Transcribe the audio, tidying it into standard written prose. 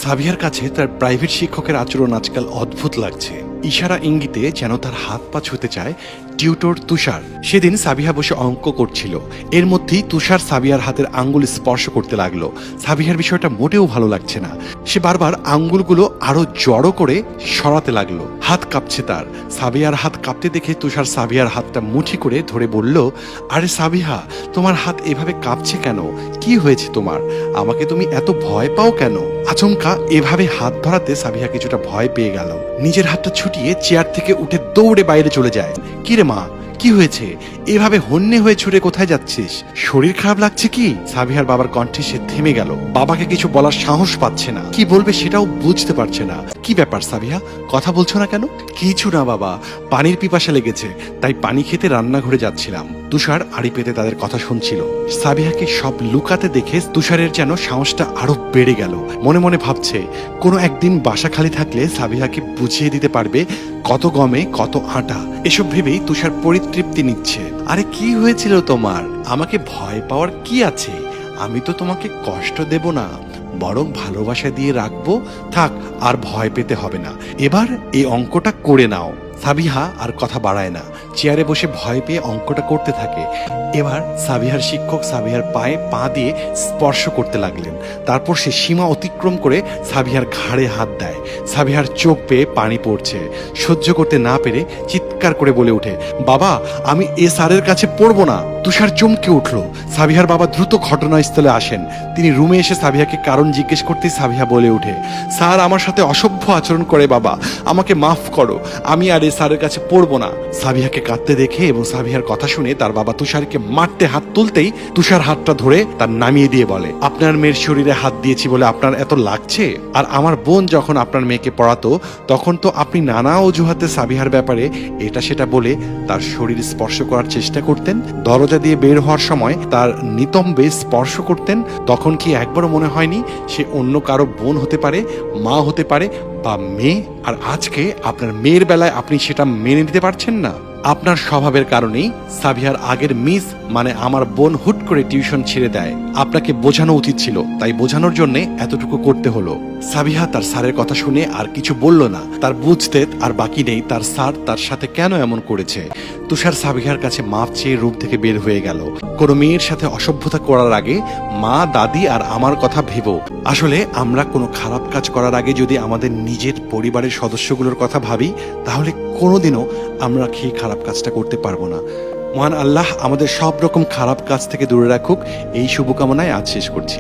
সাবিহার কাছে তার প্রাইভেট শিক্ষকের আচরণ আজকাল অদ্ভুত লাগছে। ইশারা ইঙ্গিতে যেন তার হাত পা ছুঁতে চায় টিউটর তুষার। সেদিন সাবিহা বসে অঙ্ক করছিল, এর মধ্যেই তুষার সাবিহার হাতের আঙ্গুল স্পর্শ করতে লাগলো। সাবিহার বিষয়টা মোটেও ভালো লাগছে না। সে বারবার আঙ্গুলগুলো আরো জড়ো করে সরাতে লাগলো। হাত কাঁপছে তার। সাবিহার হাত কাঁপতে দেখে তুষার সাবিহার হাতটা মুঠি করে ধরে বলল, আরে সাবিহা, তোমার হাত এভাবে কাঁপছে কেন? কি হয়েছে তোমার? আমাকে তুমি এত ভয় পাও কেন? আচমকা এভাবে হাত ধরাতে সাবিহা কিছুটা ভয় পেয়ে গেল। নিজের হাতটা ছুটিয়ে চেয়ার থেকে উঠে দৌড়ে বাইরে চলে যায়। কিরে মা, কি হয়েছে? এভাবে হন্যে হয়ে ছুটে কোথায় যাচ্ছিস? শরীর খারাপ লাগছে কি? সাবিহার বাবার কণ্ঠে সে থেমে গেল। বাবাকে কিছু বলার সাহস পাচ্ছে না, কি বলবে সেটাও বুঝতে পারছে না। কি ব্যাপার সাবিহা, কথা বলছো না কেন? কিছু না বাবা, পানির পিপাসা লেগেছে, তাই পানি খেতে রান্নাঘরে যাচ্ছিলাম। তুষার আড়ি পেতে তাদের কথা শুনছিল। সাবিহাকে সব লুকাতে দেখে তুষারের যেন সাহসটা আরো বেড়ে গেল। মনে মনে ভাবছে, কোনো একদিন বাসা খালি থাকলে সাবিহাকে বুঝিয়ে দিতে পারবে কত গমে কত আটা। এসব ভেবেই তুষার পরিতৃপ্তি নিচ্ছে। আরে কি হয়েছিল তোমার? আমাকে ভয় পাওয়ার কি আছে? আমি তো তোমাকে কষ্ট দেব না, বরং ভালোবাসা দিয়ে রাখবো। থাক, আর ভয় পেতে হবে না। এবার এই অঙ্কটা করে নাও। সাবিহা আর কথা বাড়ায় না, চেয়ারে বসে ভয় পেয়ে অঙ্কটা করতে থাকে। এবার সাবিহার শিক্ষক সাবিহার পায়ে পা দিয়ে স্পর্শ করতে লাগলেন। তারপর সে সীমা অতিক্রম করে সাবিহার ঘাড়ে হাত দেয়। সাবিহার চোখ পেয়ে পানি পড়ছে। সহ্য করতে না পেরে চিৎকার করে বলে ওঠে, বাবা, আমি এ স্যারের কাছে পড়বো না। তুষার চমকে উঠল। সাবিহার বাবা দ্রুত ঘটনাস্থলে আসেন। তিনি রুমে এসে সাবিহাকে কারণ জিজ্ঞেস করতেই সাবিহা বলে ওঠে, স্যার আমার সাথে অসভ্য আচরণ করে বাবা, আমাকে মাফ করো, আমি আর এ স্যারের কাছে পড়বো না। সাবিহাকে কাঁদতে দেখে এবং সাবিহার কথা শুনে তার বাবা তুষারকে মারতে হাত তুলতেই তুষার হাতটা ধরে তার নামিয়ে দিয়ে বলে, আপনার মেয়ের শরীরে হাত দিয়েছি বলে আপনার এত লাগছে? আর আমার বোন যখন আপনার মেয়েকে পড়াতো তখন তো আপনি নানা অজুহাতে সাবিহার ব্যাপারে এটা সেটা বলে তার শরীর স্পর্শ করার চেষ্টা করতেন। দরজা দিয়ে বের হওয়ার সময় তার নিতম্বে স্পর্শ করতেন। তখন কি একবারও মনে হয়নি সে অন্য কারো বোন হতে পারে, মা হতে পারে বা মেয়ে? আর আজকে আপনার মেয়ের বেলায় আপনি সেটা মেনে নিতে পারছেন না। আপনার স্বভাবের কারণেই সাবিহার আগের মিস মানে আমার বোন হুট করে টিউশন ছেড়ে দেয়। আপনাকে বোঝানো উচিত ছিল, তাই বোঝানোর জন্য এতটুকু করতে হলো। সাবিহা তার স্যারের কথা শুনে আর কিছু বলল না। তার বুঝতে আর বাকি নেই তার স্যার তার সাথে কেন এমন করেছে। তুষার সাবিহার কাছে মাপ চেয়ে রূপ থেকে বের হয়ে গেল। কোনো মেয়ের সাথে অসভ্যতা করার আগে মা, দাদি আর আমার কথা ভেবো। আসলে আমরা কোনো খারাপ কাজ করার আগে যদি আমাদের নিজের পরিবারের সদস্যগুলোর কথা ভাবি, তাহলে কোনোদিনও আমরা সেই খারাপ কাজটা করতে পারবো না। মহান আল্লাহ আমাদের সব রকম খারাপ কাজ থেকে দূরে রাখুক, এই শুভকামনায় আজ শেষ করছি।